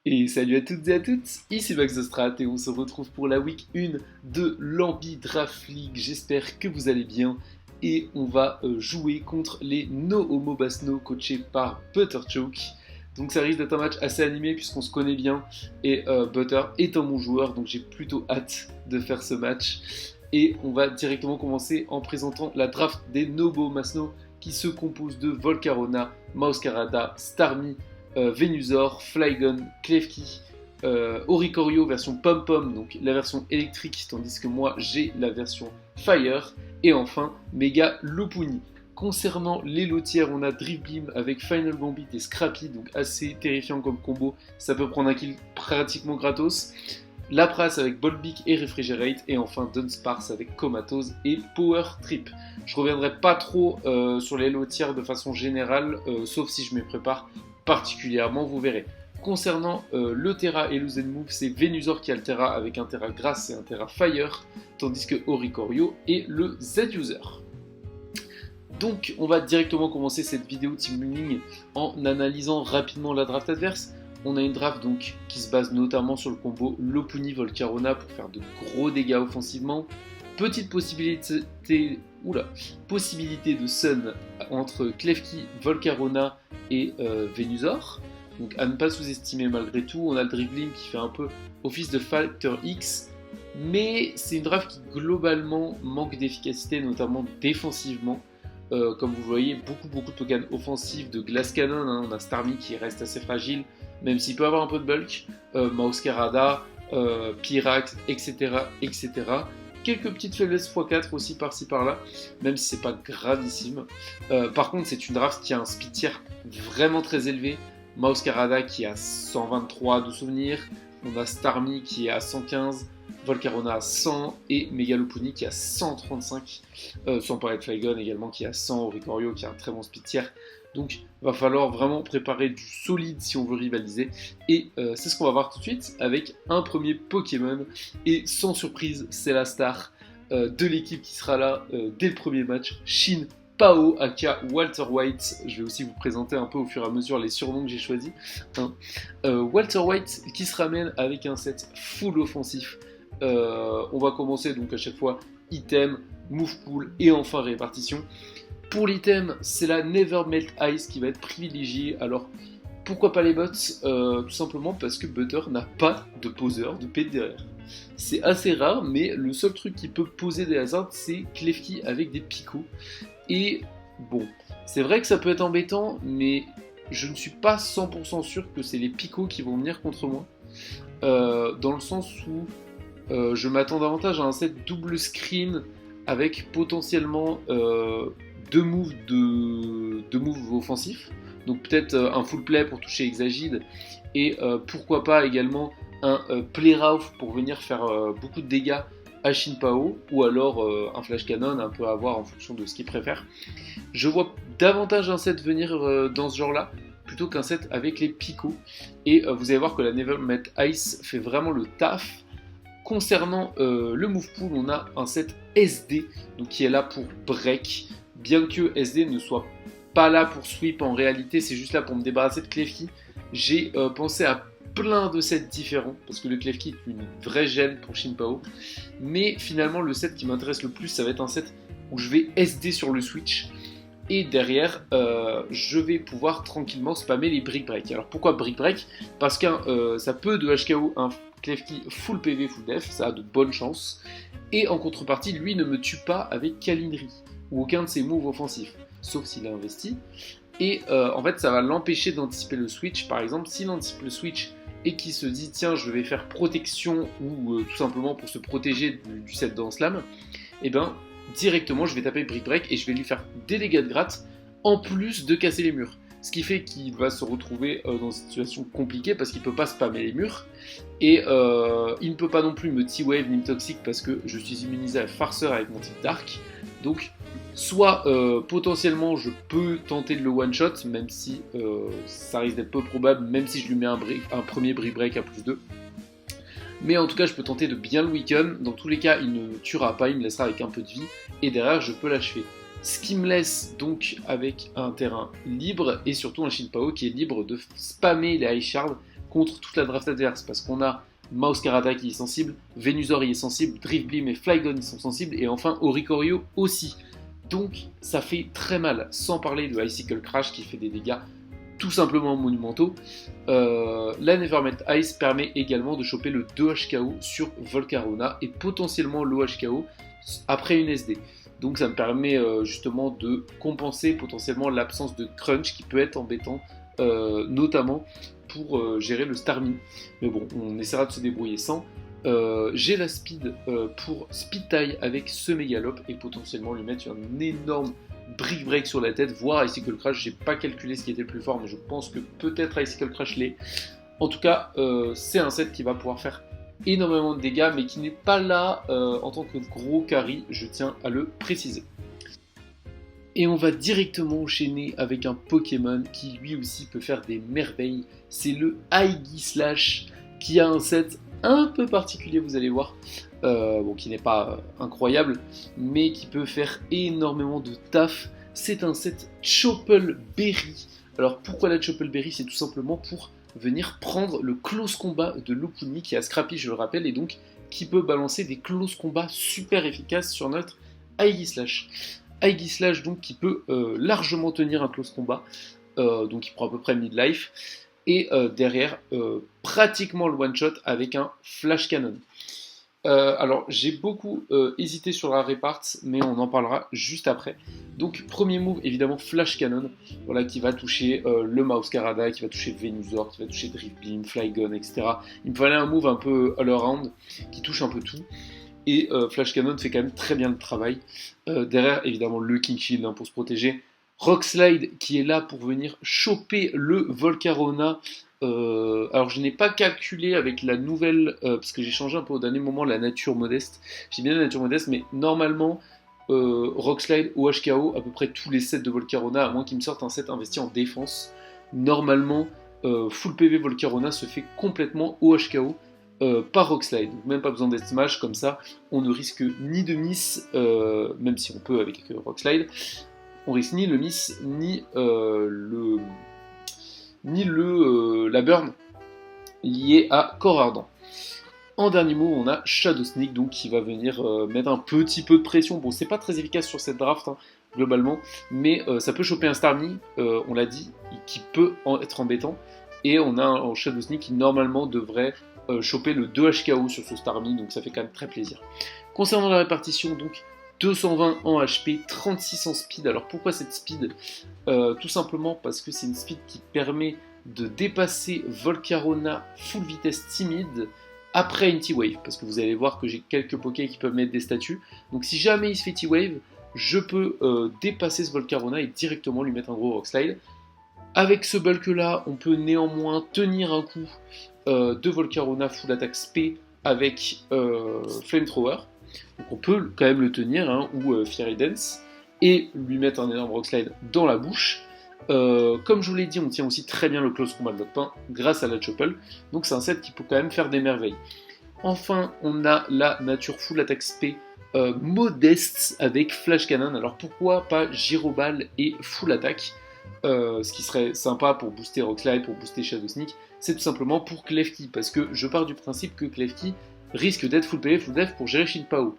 Et salut à toutes et à tous, ici Max de Strat et on se retrouve pour la week 1 de l'Ambi Draft League. J'espère que vous allez bien et on va jouer contre les No Homo Basno coachés par Butterchoke. Donc ça risque d'être un match assez animé puisqu'on se connaît bien et Butter étant mon joueur, donc j'ai plutôt hâte de faire ce match. Et on va directement commencer en présentant la draft des No Homo Basno qui se compose de Volcarona, Mauscarada, Starmie, Venusaur, Flygon, Klefki, Oricorio version Pom-Pom, donc la version électrique, tandis que moi j'ai la version Fire, et enfin Mega Lopunny. Concernant les lotières, on a Drifblim avec Final Gambit et Scrappy, donc assez terrifiant comme combo, ça peut prendre un kill pratiquement gratos. Lapras avec Volbeat et Refrigerate, et enfin Dunsparce avec Comatose et Power Trip. Je reviendrai pas trop sur les lotières de façon générale, sauf si je me prépare particulièrement, vous verrez. Concernant le Terra et le Zen Move, c'est Venusaur qui a le Terra avec un Terra Grass et un Terra Fire, tandis que Oricorio est le Z-User. Donc on va directement commencer cette vidéo team building en analysant rapidement la draft adverse. On a une draft donc qui se base notamment sur le combo Lopunny Volcarona pour faire de gros dégâts offensivement. Petite possibilité de Sun entre Klefki, Volcarona et Venusaur. Donc à ne pas sous-estimer malgré tout. On a le Drifblim qui fait un peu office de Factor X. Mais c'est une draft qui globalement manque d'efficacité, notamment défensivement. Comme vous voyez, beaucoup de tokens offensifs de Glass Cannon. On a Starmie qui reste assez fragile, même s'il peut avoir un peu de bulk. Mauscarada, Pyrax, etc. Quelques petites faiblesses x4 aussi par-ci par-là, même si c'est pas gravissime. Par contre, c'est une draft qui a un speed tier vraiment très élevé. Mauscarada qui a 123 de souvenirs, on a Starmie qui est à 115, Volcarona à 100 et Megalopunny qui a 135, sans parler de Flygon également qui a 100, Oricorio qui a un très bon speed tier. Donc va falloir vraiment préparer du solide si on veut rivaliser. Et c'est ce qu'on va voir tout de suite avec un premier Pokémon. Et sans surprise, c'est la star de l'équipe qui sera là dès le premier match, Shin Pao, aka Walter White. Je vais aussi vous présenter un peu au fur et à mesure les surnoms que j'ai choisis. Walter White qui se ramène avec un set full offensif. On va commencer donc à chaque fois item, move pool et enfin répartition. Pour l'item, c'est la Never Melt Ice qui va être privilégiée. Alors, pourquoi pas les bots tout simplement parce que Butter n'a pas de poseur de P derrière. C'est assez rare, mais le seul truc qui peut poser des hazards, c'est Klefki avec des picots. Et bon, c'est vrai que ça peut être embêtant, mais je ne suis pas 100% sûr que c'est les picots qui vont venir contre moi. Dans le sens où je m'attends davantage à un set double screen avec potentiellement deux moves offensifs. Donc peut-être un full play pour toucher Exagide et pourquoi pas également un play Ralph pour venir faire beaucoup de dégâts à Shinpao ou alors un flash cannon un peu à voir en fonction de ce qu'il préfère. Je vois davantage un set venir dans ce genre là plutôt qu'un set avec les picots et vous allez voir que la Never Met Ice fait vraiment le taf. Concernant le move pool, on a un set SD donc qui est là pour break. Bien que SD ne soit pas là pour sweep, en réalité c'est juste là pour me débarrasser de Klefki. J'ai pensé à plein de sets différents parce que le Klefki est une vraie gêne pour Shinpao. Mais finalement le set qui m'intéresse le plus ça va être un set où je vais SD sur le switch. Et derrière, je vais pouvoir tranquillement spammer les Brick Break. Alors pourquoi Brick Break? Parce que ça peut de HKO un Klefki full PV, full def, ça a de bonnes chances. Et en contrepartie, lui ne me tue pas avec Kalinri ou aucun de ses moves offensifs, sauf s'il a investi. Et en fait, ça va l'empêcher d'anticiper le switch. Par exemple, s'il anticipe le switch et qu'il se dit tiens, je vais faire protection ou tout simplement pour se protéger du set d'Enslam, et ben directement je vais taper Brick Break et je vais lui faire des dégâts de gratte en plus de casser les murs. Ce qui fait qu'il va se retrouver dans une situation compliquée parce qu'il ne peut pas spammer les murs. Et il ne peut pas non plus me T-Wave ni me Toxic parce que je suis immunisé à Farceur avec mon type Dark. Donc soit potentiellement je peux tenter de le one-shot, même si ça risque d'être peu probable, même si je lui mets un premier Brick Break à plus 2. Mais en tout cas je peux tenter de bien le weaken. Dans tous les cas il ne me tuera pas, il me laissera avec un peu de vie. Et derrière je peux l'achever. Ce qui me laisse donc avec un terrain libre et surtout un Shinpao qui est libre de spammer les High Shards contre toute la draft adverse, parce qu'on a Mouse Karata qui est sensible, Venusaur il est sensible, Drifblim et Flygon ils sont sensibles, et enfin Oricorio aussi. Donc ça fait très mal, sans parler de Icicle Crash qui fait des dégâts tout simplement monumentaux. La Nevermelt Ice permet également de choper le 2HKO sur Volcarona et potentiellement l'OHKO après une SD. Donc ça me permet justement de compenser potentiellement l'absence de crunch qui peut être embêtant, notamment pour gérer le Starmie. Mais bon, on essaiera de se débrouiller sans. J'ai la speed pour speed tie avec ce Mégalope et potentiellement lui mettre un énorme brick break sur la tête, voire Icicle Crash. J'ai pas calculé ce qui était le plus fort, mais je pense que peut-être Icicle Crash l'est. En tout cas, c'est un set qui va pouvoir faire énormément de dégâts, mais qui n'est pas là en tant que gros carry, je tiens à le préciser. Et on va directement enchaîner avec un Pokémon qui lui aussi peut faire des merveilles. C'est le Aegislash qui a un set un peu particulier, vous allez voir, qui n'est pas incroyable, mais qui peut faire énormément de taf. C'est un set Chople Berry. Alors pourquoi la Chople Berry? C'est tout simplement pour venir prendre le close combat de Lopunny qui a Scrappy, je le rappelle, et donc qui peut balancer des close combats super efficaces sur notre Aegislash. Aegislash donc qui peut largement tenir un close combat, donc il prend à peu près mid-life. Et derrière, pratiquement le one-shot avec un Flash Cannon. Alors, j'ai beaucoup hésité sur la Repart, mais on en parlera juste après. Donc, premier move, évidemment, Flash Cannon, voilà, qui va toucher le Mouse Karada, qui va toucher Venusaur, qui va toucher Drifblim, Flygon, etc. Il me fallait un move un peu all-around, qui touche un peu tout. Et Flash Cannon fait quand même très bien le travail. Derrière, évidemment, le King Shield pour se protéger. Rock Slide qui est là pour venir choper le Volcarona. Alors je n'ai pas calculé avec la nouvelle, parce que j'ai changé un peu au dernier moment la nature modeste. J'ai bien la nature modeste, mais normalement Rock Slide ou HKO, à peu près tous les sets de Volcarona, à moins qu'ils me sortent un set investi en défense. Normalement, full PV Volcarona se fait complètement OHKO par Rock Slide. Donc même pas besoin d'être smash, comme ça on ne risque ni de miss, même si on peut avec Rock Slide. On risque ni le miss, ni la burn liée à Corps Ardent. En dernier mot, on a Shadow Sneak donc, qui va venir mettre un petit peu de pression. Bon, c'est pas très efficace sur cette draft, hein, globalement, mais ça peut choper un Starmie, on l'a dit, qui peut être embêtant. Et on a un Shadow Sneak qui normalement devrait choper le 2HKO sur ce Starmie, donc ça fait quand même très plaisir. Concernant la répartition, donc, 220 en HP, 36 en speed. Alors pourquoi cette speed? Tout simplement parce que c'est une speed qui permet de dépasser Volcarona full vitesse timide après une T-Wave. Parce que vous allez voir que j'ai quelques Pokés qui peuvent mettre des statuts. Donc si jamais il se fait T-Wave, je peux dépasser ce Volcarona et directement lui mettre un gros Rock Slide. Avec ce bulk là, on peut néanmoins tenir un coup de Volcarona full attaque SP avec Flamethrower. Donc on peut quand même le tenir, hein, ou Fiery Dance, et lui mettre un énorme Rock Slide dans la bouche. Comme je vous l'ai dit, on tient aussi très bien le close combat de notre pain grâce à la Chople, donc c'est un set qui peut quand même faire des merveilles. Enfin, on a la nature full attack SP modeste avec Flash Cannon. Alors pourquoi pas Gyroball et full attack, ce qui serait sympa pour booster Rock Slide, pour booster Shadow Sneak, c'est tout simplement pour Klefki, parce que je pars du principe que Klefki risque d'être full PV, full def pour gérer Shinpao.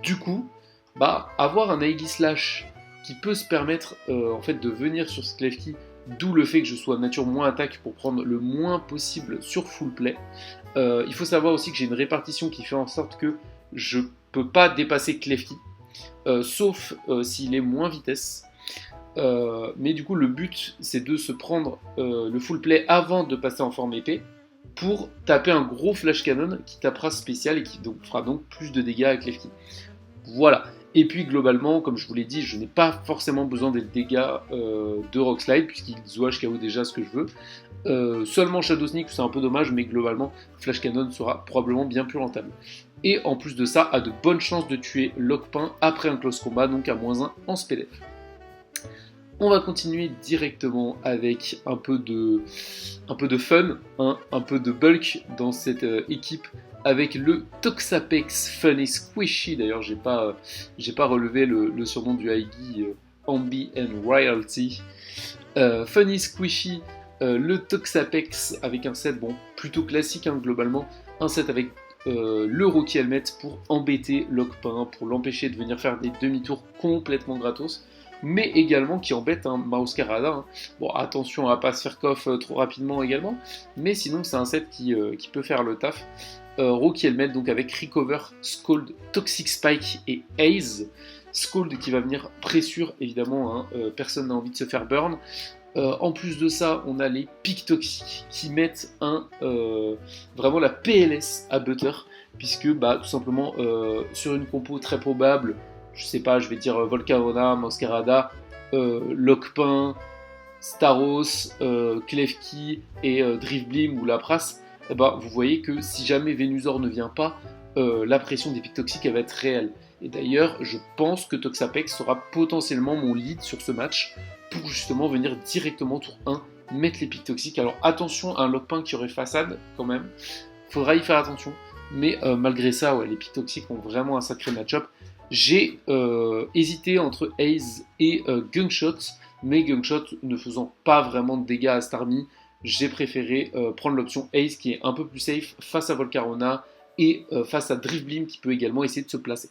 Du coup, avoir un Aegislash qui peut se permettre en fait de venir sur ce Klefki, d'où le fait que je sois nature moins attaque pour prendre le moins possible sur full play. Il faut savoir aussi que j'ai une répartition qui fait en sorte que je peux pas dépasser Klefki, sauf s'il est moins vitesse. Mais du coup le but c'est de se prendre le full play avant de passer en forme épée, pour taper un gros flash cannon qui tapera spécial et qui fera donc plus de dégâts avec Klefki. Voilà. Et puis globalement, comme je vous l'ai dit, je n'ai pas forcément besoin des dégâts de Rock Slide, puisqu'ils OHKO déjà ce que je veux. Seulement Shadow Sneak, c'est un peu dommage, mais globalement, Flash Cannon sera probablement bien plus rentable. Et en plus de ça, a de bonnes chances de tuer Lockpin après un close combat, donc à -1 en SPDF. On va continuer directement avec un peu de fun, hein, un peu de bulk dans cette équipe, avec le Toxapex Funny Squishy. D'ailleurs, j'ai pas relevé le surnom du Aigui, Ambi and Royalty. Funny Squishy, le Toxapex avec un set plutôt classique globalement, un set avec le Rocky Helmet pour embêter Lockpin, pour l'empêcher de venir faire des demi-tours complètement gratos, mais également qui embête un Masquerada. Bon, attention à pas se faire coff trop rapidement également, mais sinon c'est un set qui peut faire le taf. Rocky Helmet donc avec Recover, Scald, Toxic Spike et Haze. Scald qui va venir pressure évidemment, personne n'a envie de se faire burn. En plus de ça, on a les pics toxiques qui mettent vraiment la PLS à Butter, puisque tout simplement sur une compo très probable, je sais pas, je vais dire Volcarona, Masquerada, Lockpin, Staros, Klefki et Drifblim ou Lapras, vous voyez que si jamais Venusaur ne vient pas, la pression des pics toxiques elle va être réelle. Et d'ailleurs, je pense que Toxapex sera potentiellement mon lead sur ce match pour justement venir directement tour 1 mettre les pics toxiques. Alors attention à un Lockpin qui aurait façade quand même, faudra y faire attention. Mais malgré ça, les pics toxiques ont vraiment un sacré match-up. J'ai hésité entre Haze et Gunshot, mais Gunshot ne faisant pas vraiment de dégâts à Starmie, j'ai préféré prendre l'option Haze qui est un peu plus safe face à Volcarona et face à Drifblim qui peut également essayer de se placer.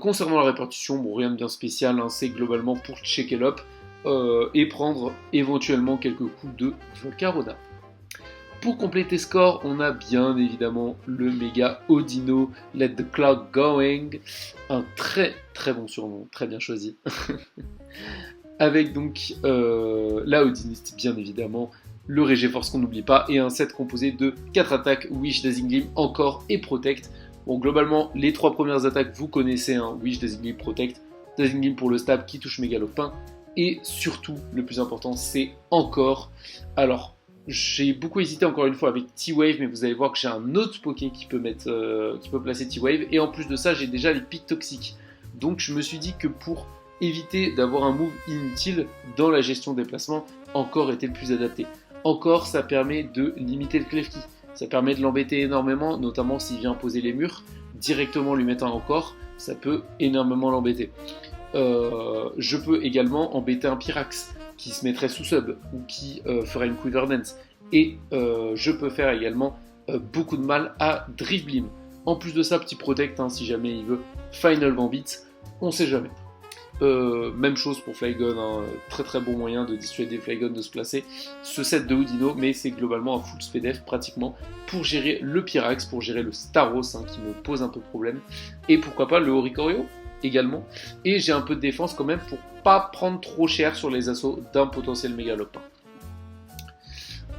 Concernant la répartition, rien de bien spécial, c'est globalement pour checker l'up et prendre éventuellement quelques coups de Volcarona. Pour compléter score, on a bien évidemment le méga Audino Let the Cloud Going, un très très bon surnom, très bien choisi. Avec donc la Audiniste bien évidemment, le Regiforce qu'on n'oublie pas, et un set composé de 4 attaques, Wish, Dazzling Gleam, Encore et Protect. Bon, globalement, les 3 premières attaques, vous connaissez, Wish, Dazzling Gleam, Protect. Dazzling Gleam pour le stab qui touche méga Lockpin. Et surtout, le plus important, c'est Encore. Alors, j'ai beaucoup hésité encore une fois avec T-Wave, mais vous allez voir que j'ai un autre Poké qui peut placer T-Wave. Et en plus de ça, j'ai déjà les pics toxiques. Donc je me suis dit que pour éviter d'avoir un move inutile dans la gestion des placements, Encore était le plus adapté. Encore, ça permet de limiter le Klefki. Ça permet de l'embêter énormément, notamment s'il vient poser les murs. Directement lui mettre un Encore, ça peut énormément l'embêter. Je peux également embêter un Pyrax qui se mettrait sous sub ou qui ferait une Quiver Dance. Et je peux faire également beaucoup de mal à Drifblim. En plus de ça, petit Protect, si jamais il veut Final Gambit, on sait jamais. Même chose pour Flygon, très très bon moyen de dissuader Flygon de se placer. Ce set de Audino, mais c'est globalement un full SPDF pratiquement pour gérer le Pyrax, pour gérer le Staros qui me pose un peu de problème. Et pourquoi pas le Oricorio également. Et j'ai un peu de défense quand même pour pas prendre trop cher sur les assauts d'un potentiel méga Lockpin.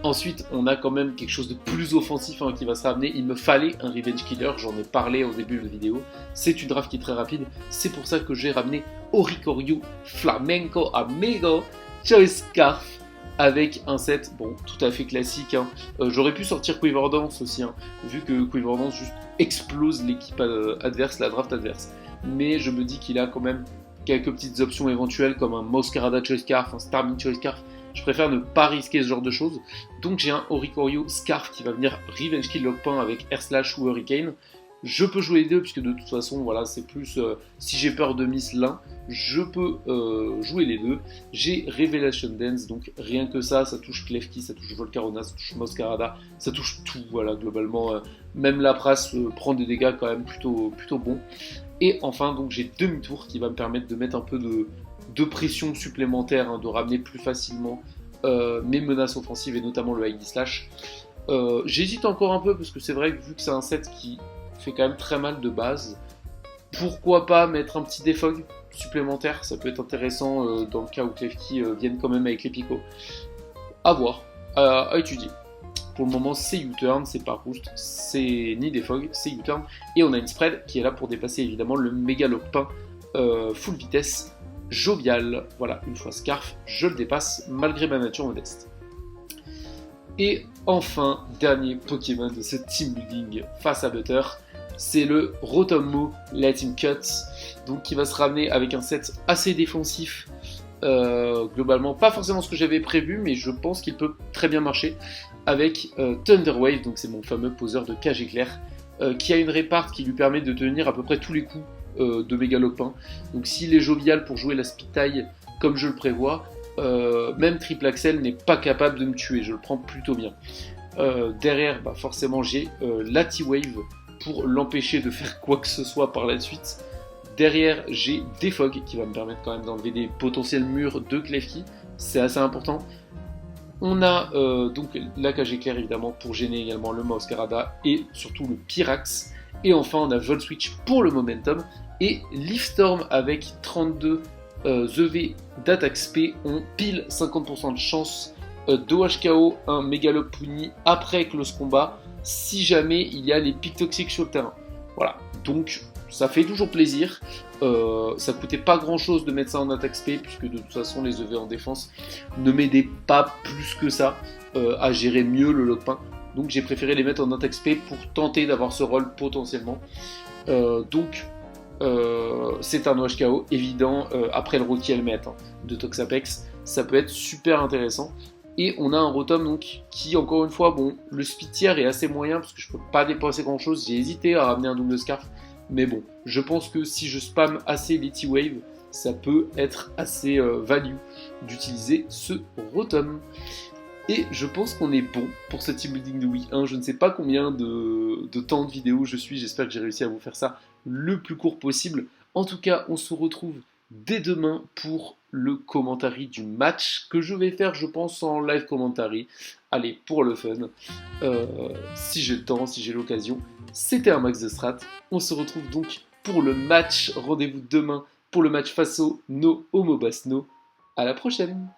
Ensuite, on a quand même quelque chose de plus offensif qui va se ramener. Il me fallait un Revenge Killer, j'en ai parlé au début de la vidéo. C'est une draft qui est très rapide, c'est pour ça que j'ai ramené Oricorio Flamenco Amigo Choice Scarf avec un set tout à fait classique. J'aurais pu sortir Quiver Dance aussi, vu que Quiver Dance juste explose l'équipe adverse, la draft adverse. Mais je me dis qu'il a quand même quelques petites options éventuelles comme un Masquerada Choice Scarf, un Starmie Choice Scarf. Je préfère ne pas risquer ce genre de choses. Donc j'ai un Oricorio Scarf qui va venir Revenge Kill Lockpin avec Air Slash ou Hurricane. Je peux jouer les deux puisque de toute façon c'est plus si j'ai peur de miss l'un, je peux jouer les deux. J'ai Revelation Dance, donc rien que ça touche Klefki, ça touche Volcarona, ça touche Masquerada, ça touche tout, globalement. Même Lapras prend des dégâts quand même plutôt bons. Et enfin donc j'ai demi-tour qui va me permettre de mettre un peu de pression supplémentaire, de ramener plus facilement mes menaces offensives et notamment le High Slash. J'hésite encore un peu parce que c'est vrai que vu que c'est un set qui fait quand même très mal de base, pourquoi pas mettre un petit défog supplémentaire, ça peut être intéressant dans le cas où Klefki vienne quand même avec les picots. À voir, à étudier. Pour le moment c'est U-turn, c'est pas boost, c'est ni défog, c'est U-turn, et on a une spread qui est là pour dépasser évidemment le méga Lockpin full vitesse jovial. Voilà, une fois Scarf, je le dépasse malgré ma nature modeste. Et enfin, dernier Pokémon de ce team building face à Butter, c'est le Rotom-Moo Let Him Cut, donc qui va se ramener avec un set assez défensif, globalement pas forcément ce que j'avais prévu, mais je pense qu'il peut très bien marcher, avec Thunder Wave, donc c'est mon fameux poseur de cage éclair, qui a une réparte qui lui permet de tenir à peu près tous les coups de méga Lockpin. Donc s'il est jovial pour jouer la speed taille comme je le prévois, même Triple Axel n'est pas capable de me tuer, je le prends plutôt bien. Derrière, bah forcément, j'ai la T-Wave pour l'empêcher de faire quoi que ce soit par la suite. Derrière, j'ai Defog qui va me permettre quand même d'enlever des potentiels murs de Klefki, c'est assez important. On a donc la KG Claire évidemment pour gêner également le Masquerada et surtout le Pyrax. Et enfin, on a Volt Switch pour le momentum et Leaf Storm avec 32 EV d'attaque SP ont pile 50% de chance d'OHKO un Megalopuni après Close Combat si jamais il y a les pics toxiques sur le terrain. Voilà, donc ça fait toujours plaisir. Ça coûtait pas grand chose de mettre ça en attaque SP puisque de toute façon les EV en défense ne m'aidaient pas plus que ça à gérer mieux le Lockpin. Donc j'ai préféré les mettre en attaque SP pour tenter d'avoir ce rôle potentiellement. C'est un OHKO évident après le Rocky Helmet de Toxapex. Ça peut être super intéressant. Et on a un Rotom donc, qui, encore une fois, bon, le speed tier est assez moyen parce que je peux pas dépenser grand chose. J'ai hésité à ramener un double scarf. Mais bon, je pense que si je spam assez les T-Wave, ça peut être assez value d'utiliser ce Rotom. Et je pense qu'on est bon pour ce team building de Wii 1. Je ne sais pas combien de temps de vidéo je suis. J'espère que j'ai réussi à vous faire ça le plus court possible. En tout cas, on se retrouve dès demain pour le commentary du match que je vais faire, je pense, en live commentary. Allez, pour le fun. Si j'ai le temps, si j'ai l'occasion. C'était un max de strat. On se retrouve donc pour le match. Rendez-vous demain pour le match face au No Homo Basno. À la prochaine!